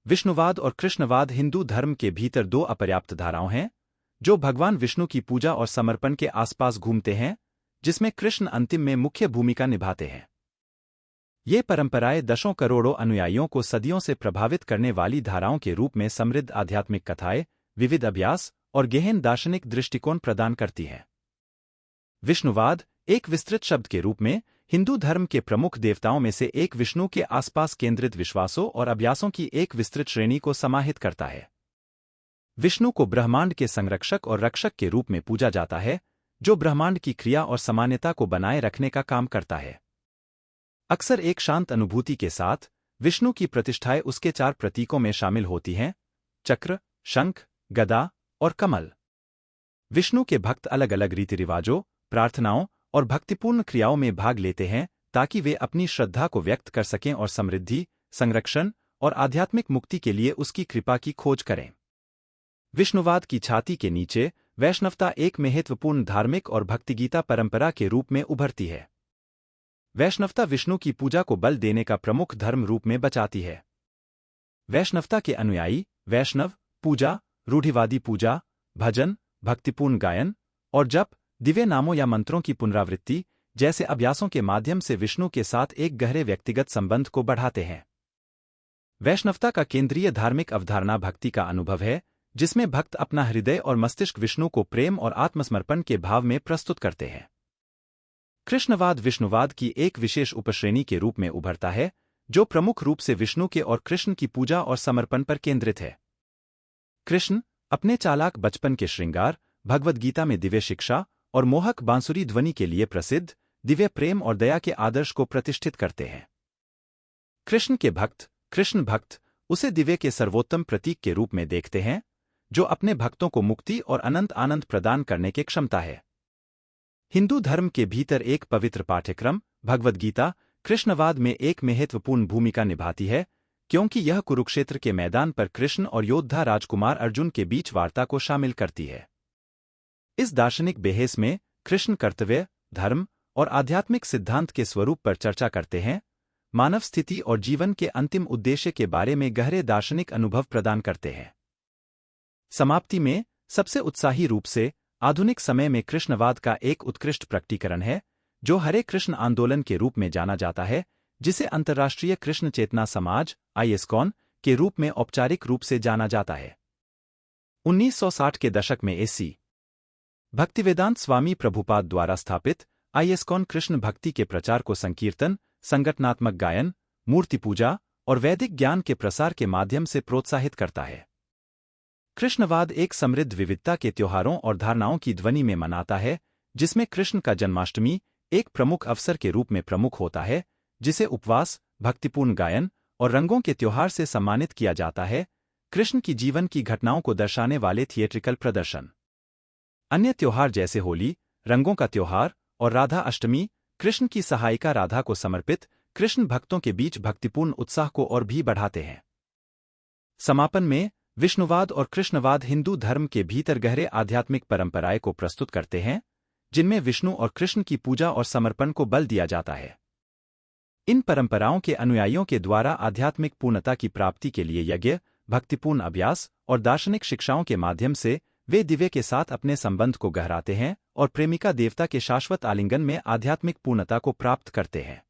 विष्णुवाद और कृष्णवाद हिंदू धर्म के भीतर दो अपर्याप्त धाराओं हैं, जो भगवान विष्णु की पूजा और समर्पण के आसपास घूमते हैं, जिसमें कृष्ण अंतिम में मुख्य भूमिका निभाते हैं। ये परंपराएं दशों करोड़ों अनुयायियों को सदियों से प्रभावित करने वाली धाराओं के रूप में समृद्ध आध्यात्मिक कथाएं, विविध अभ्यास और गहन दार्शनिक दृष्टिकोण प्रदान करती हैं। विष्णुवाद, एक विस्तृत शब्द के रूप में, हिंदू धर्म के प्रमुख देवताओं में से एक विष्णु के आसपास केंद्रित विश्वासों और अभ्यासों की एक विस्तृत श्रेणी को समाहित करता है। विष्णु को ब्रह्मांड के संरक्षक और रक्षक के रूप में पूजा जाता है, जो ब्रह्मांड की क्रिया और सामान्यता को बनाए रखने का काम करता है। अक्सर एक शांत अनुभूति के साथ, विष्णु की प्रतिष्ठाएं उसके 4 प्रतीकों में शामिल होती हैं: चक्र, शंख, गदा और कमल। विष्णु के भक्त अलग अलग रीति रिवाजों, प्रार्थनाओं और भक्तिपूर्ण क्रियाओं में भाग लेते हैं ताकि वे अपनी श्रद्धा को व्यक्त कर सकें और समृद्धि, संरक्षण और आध्यात्मिक मुक्ति के लिए उसकी कृपा की खोज करें। विष्णुवाद की छाती के नीचे वैष्णवता एक महत्वपूर्ण धार्मिक और भक्तिगीता परंपरा के रूप में उभरती है। वैष्णवता विष्णु की पूजा को बल देने का प्रमुख धर्म रूप में बचाती है। वैष्णवता के अनुयायी वैष्णव पूजा, रूढ़िवादी पूजा, भजन, भक्तिपूर्ण गायन और जप, दिव्य नामों या मंत्रों की पुनरावृत्ति जैसे अभ्यासों के माध्यम से विष्णु के साथ एक गहरे व्यक्तिगत संबंध को बढ़ाते हैं। वैष्णवता का केंद्रीय धार्मिक अवधारणा भक्ति का अनुभव है, जिसमें भक्त अपना हृदय और मस्तिष्क विष्णु को प्रेम और आत्मसमर्पण के भाव में प्रस्तुत करते हैं। कृष्णवाद विष्णुवाद की एक विशेष उपश्रेणी के रूप में उभरता है, जो प्रमुख रूप से विष्णु के और कृष्ण की पूजा और समर्पण पर केंद्रित है। कृष्ण अपने चालाक बचपन के श्रृंगार, भगवद गीता में दिव्य शिक्षा और मोहक बांसुरी ध्वनि के लिए प्रसिद्ध दिव्य प्रेम और दया के आदर्श को प्रतिष्ठित करते हैं। कृष्ण के भक्त, कृष्ण भक्त, उसे दिव्य के सर्वोत्तम प्रतीक के रूप में देखते हैं, जो अपने भक्तों को मुक्ति और अनंत आनंद प्रदान करने की क्षमता है। हिंदू धर्म के भीतर एक पवित्र पाठ्यक्रम, भगवद गीता, कृष्णवाद में एक महत्वपूर्ण भूमिका निभाती है, क्योंकि यह कुरुक्षेत्र के मैदान पर कृष्ण और योद्धा राजकुमार अर्जुन के बीच वार्ता को शामिल करती है। इस दार्शनिक बहस में कृष्ण कर्तव्य, धर्म और आध्यात्मिक सिद्धांत के स्वरूप पर चर्चा करते हैं, मानव स्थिति और जीवन के अंतिम उद्देश्य के बारे में गहरे दार्शनिक अनुभव प्रदान करते हैं। समाप्ति में, सबसे उत्साही रूप से, आधुनिक समय में कृष्णवाद का एक उत्कृष्ट प्रकटीकरण है, जो हरे कृष्ण आंदोलन के रूप में जाना जाता है, जिसे अंतर्राष्ट्रीय कृष्ण चेतना समाज (ISKCON) के रूप में औपचारिक रूप से जाना जाता है। 1960 के दशक में A.C. भक्तिवेदांत स्वामी प्रभुपाद द्वारा स्थापित ISKCON कृष्ण भक्ति के प्रचार को संकीर्तन, संगठनात्मक गायन, मूर्ति पूजा और वैदिक ज्ञान के प्रसार के माध्यम से प्रोत्साहित करता है। कृष्णवाद एक समृद्ध विविधता के त्योहारों और धारणाओं की ध्वनि में मनाता है, जिसमें कृष्ण का जन्माष्टमी एक प्रमुख अवसर के रूप में प्रमुख होता है, जिसे उपवास, भक्तिपूर्ण गायन और रंगों के त्योहार से सम्मानित किया जाता है, कृष्ण की जीवन की घटनाओं को दर्शाने वाले थिएट्रिकल प्रदर्शन। अन्य त्योहार जैसे होली, रंगों का त्योहार और राधा अष्टमी, कृष्ण की सहायिका राधा को समर्पित कृष्ण भक्तों के बीच भक्तिपूर्ण उत्साह को और भी बढ़ाते हैं। समापन में, विष्णुवाद और कृष्णवाद हिंदू धर्म के भीतर गहरे आध्यात्मिक परंपराएं को प्रस्तुत करते हैं, जिनमें विष्णु और कृष्ण की पूजा और समर्पण को बल दिया जाता है। इन परंपराओं के अनुयायियों के द्वारा आध्यात्मिक पूर्णता की प्राप्ति के लिए यज्ञ, भक्तिपूर्ण अभ्यास और दार्शनिक शिक्षाओं के माध्यम से वे दिव्य के साथ अपने संबंध को गहराते हैं और प्रेमिका देवता के शाश्वत आलिंगन में आध्यात्मिक पूर्णता को प्राप्त करते हैं।